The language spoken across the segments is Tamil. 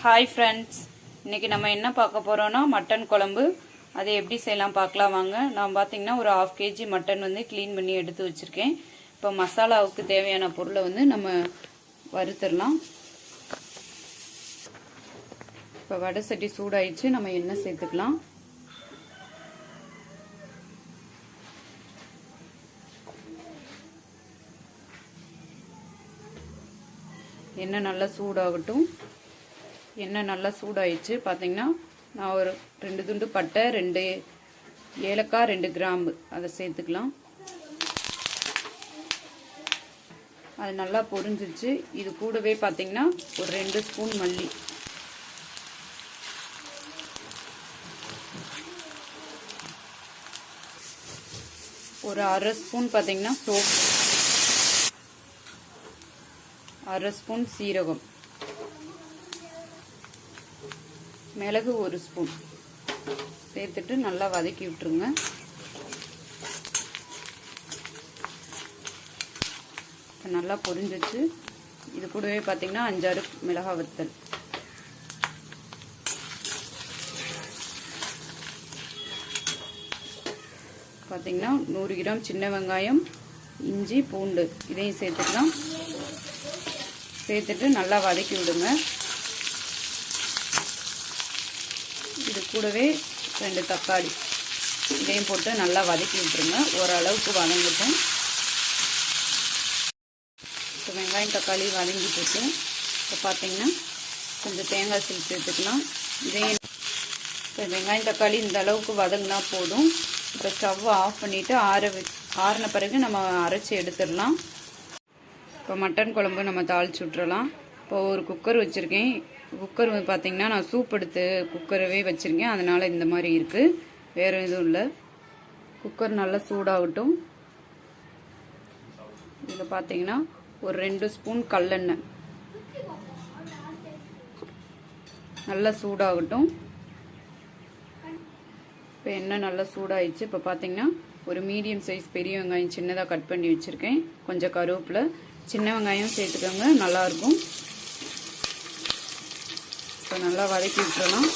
ஹாய் ஃப்ரெண்ட்ஸ், இன்றைக்கி நம்ம என்ன பார்க்க போகிறோன்னா மட்டன் குழம்பு. அதை எப்படி செய்யலாம் பார்க்கலாம் வாங்க. நான் பார்த்தீங்கன்னா ஒரு 1/2 kg மட்டன் வந்து க்ளீன் பண்ணி எடுத்து வச்சுருக்கேன். இப்போ மசாலாவுக்கு தேவையான பொருளை வந்து நம்ம வறுத்துடலாம். இப்போ வடை சட்டி சூடாயிடுச்சு, நம்ம எண்ணெய் சேர்த்துக்கலாம். எண்ணெய் நல்லா சூடாகட்டும். எண்ணெய் நல்லா சூடாயிடுச்சு. பார்த்தீங்கன்னா நான் ஒரு 2 துண்டு பட்டை, 2 ஏலக்காய், 2 கிராம்பு அதை சேர்த்துக்கலாம். அது நல்லா பொரிஞ்சிச்சு. இது கூடவே பார்த்தீங்கன்னா ஒரு 2 ஸ்பூன் மல்லி, ஒரு 1/2 ஸ்பூன் பார்த்தீங்கன்னா சோப்பு, 1/2 ஸ்பூன் சீரகம், மிளகு 1 ஸ்பூன் சேர்த்துட்டு நல்லா வதக்கி விட்டுருங்க. நல்லா பொரிஞ்சிச்சு. இது கூடவே பார்த்தீங்கன்னா 5-6 மிளகாய் வத்தல், பார்த்தீங்கன்னா 100 கிராம் சின்ன வெங்காயம், இஞ்சி, பூண்டு இதையும் சேர்த்துக்கலாம். சேர்த்துட்டு நல்லா வதக்கி விடுங்க. இது கூடவே 2 தக்காளி இதையும் போட்டு நல்லா வதக்கி விட்டுருங்க. ஓரளவுக்கு வதங்கட்டும். இப்போ வெங்காயம் தக்காளி வதங்கிட்டு இருக்கு. இப்போ பார்த்தீங்கன்னா கொஞ்சம் தேங்காய் சீல் சேர்த்துக்கலாம். இதையும் இப்போ வெங்காயம் தக்காளி இந்த அளவுக்கு வதங்கினா போதும். இப்போ ஸ்டவ்வை ஆஃப் பண்ணிவிட்டு ஆறின பிறகு நம்ம அரைச்சி எடுத்துடலாம். இப்போ மட்டன் குழம்பு நம்ம தாளிச்சு விட்டுறலாம். இப்போ ஒரு குக்கர் வச்சுருக்கேன். குக்கர் பார்த்தீங்கன்னா நான் சூப் எடுத்து குக்கரவே வச்சுருக்கேன், அதனால் இந்த மாதிரி இருக்குது, வேறு எதுவும் இல்லை. குக்கர் நல்லா சூடாகட்டும். இதில் பார்த்தீங்கன்னா ஒரு 2 ஸ்பூன் கல்லெண்ணெய் நல்லா சூடாகட்டும். இப்போ எண்ணெய் நல்லா சூடாயிடுச்சு. இப்போ பார்த்தீங்கன்னா ஒரு மீடியம் சைஸ் பெரிய வெங்காயம் சின்னதாக கட் பண்ணி வச்சுருக்கேன். கொஞ்சம் கருவேப்பிலை, சின்ன வெங்காயம் சேர்த்துக்கோங்க, நல்லாயிருக்கும். இப்போ நல்லா வதக்கி விட்டுறலாம்.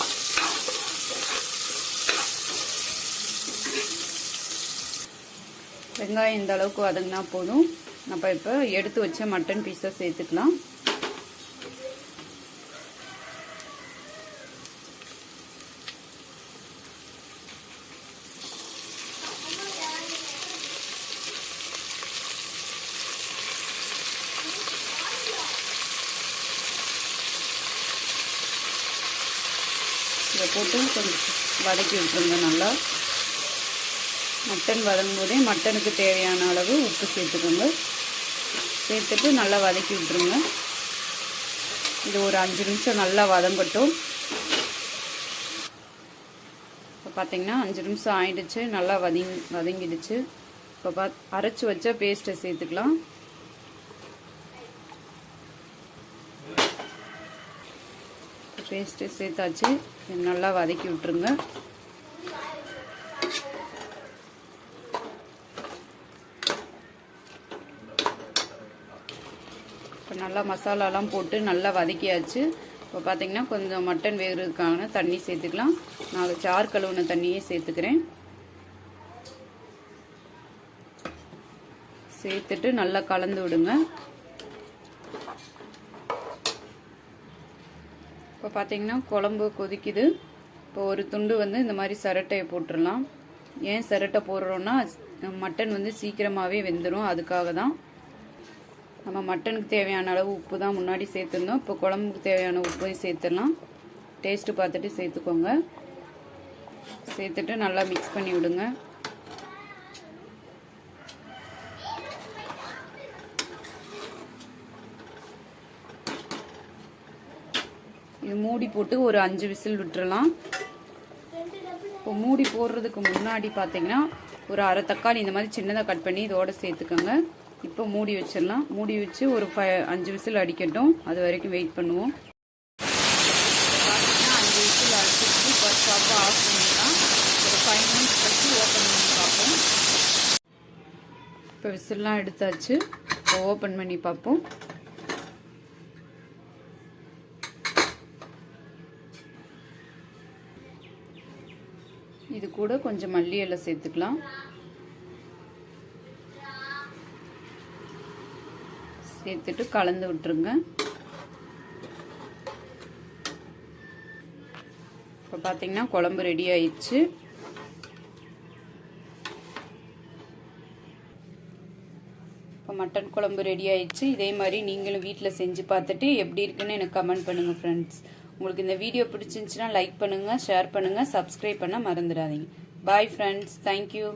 வெங்காயம் இந்த அளவுக்கு வதங்கினா போதும். நம்ம இப்போ எடுத்து வச்ச மட்டன் பீஸை சேர்த்துக்கலாம். இதை போட்டு கொஞ்சம் வதக்கி விட்டுருங்க. நல்லா மட்டன் வதங்கும் போதே மட்டனுக்கு தேவையான அளவு உப்பு சேர்த்துக்கோங்க. சேர்த்துட்டு நல்லா வதக்கி விட்டுருங்க. இது ஒரு 5 நிமிஷம் நல்லா வதங்கட்டும். இப்போ பார்த்தீங்கன்னா 5 நிமிஷம் ஆயிடுச்சு, நல்லா வதங்கிடுச்சு. இப்போ அரைச்சி வச்ச பேஸ்ட்டை சேர்த்துக்கலாம். பேஸ்ட்டு சேர்த்தாச்சு. நல்லா வதக்கி விட்டுருங்க. இப்போ நல்லா மசாலாலாம் போட்டு நல்லா வதக்கியாச்சு. இப்போ பார்த்தீங்கன்னா கொஞ்சம் மட்டன் வேகிறதுக்கான தண்ணி சேர்த்துக்கலாம். நான் சாறு கழுவுன தண்ணியே சேர்த்துக்கிறேன். சேர்த்துட்டு நல்லா கலந்து விடுங்க. இப்போ பார்த்தீங்கன்னா குழம்பு கொதிக்குது. இப்போ ஒரு துண்டு வந்து இந்த மாதிரி சரட்டையை போட்டுடலாம். ஏன் சரட்டை போடுறோன்னா மட்டன் வந்து சீக்கிரமாகவே வெந்துடும், அதுக்காக தான். நம்ம மட்டனுக்கு தேவையான அளவு உப்பு தான் முன்னாடி சேர்த்துருந்தோம். இப்போ குழம்புக்கு தேவையான உப்பையும் சேர்த்துடலாம். டேஸ்ட்டு பார்த்துட்டு சேர்த்துக்கோங்க. சேர்த்துட்டு நல்லா மிக்ஸ் பண்ணி விடுங்க. இது மூடி போட்டு ஒரு 5 விசில் விட்டுறலாம். இப்போ மூடி போடுறதுக்கு முன்னாடி பார்த்தீங்கன்னா ஒரு 1/2 தக்காளி இந்த மாதிரி சின்னதாக கட் பண்ணி இதோட சேர்த்துக்கோங்க. இப்போ மூடி வச்சிடலாம். மூடி வச்சு ஒரு 5 விசில் அடிக்கட்டும். அது வரைக்கும் வெயிட் பண்ணுவோம். பார்த்தீங்கன்னா 5 விசில் அடிச்சிட்டு இப்போ ஸ்டவ் ஆஃப் பண்ணிடலாம். ஒரு 5 மினிட்ஸ் கழிச்சு ஓப்பன் பண்ணி பார்ப்போம். இப்போ விசில்லாம் எடுத்தாச்சு. இப்போ ஓப்பன் பண்ணி பார்ப்போம். இது கூட கொஞ்சம் மல்லி இலை சேர்த்துக்கலாம். சேர்த்துட்டு கலந்து விட்டுருங்க. இப்போ பார்த்தீங்கன்னா குழம்பு ரெடி ஆயிடுச்சு. இப்போ மட்டன் குழம்பு ரெடி ஆயிடுச்சு. இதே மாதிரி நீங்களும் வீட்டில் செஞ்சு பார்த்துட்டு எப்படி இருக்குன்னு எனக்கு கமெண்ட் பண்ணுங்கள் ஃப்ரெண்ட்ஸ். உங்களுக்கு இந்த வீடியோ பிடிச்சிருந்துச்சுன்னா லைக் பண்ணுங்கள், ஷேர் பண்ணுங்கள், சப்ஸ்கிரைப் பண்ண மறந்துடாதீங்க. Bye friends. தேங்க்யூ.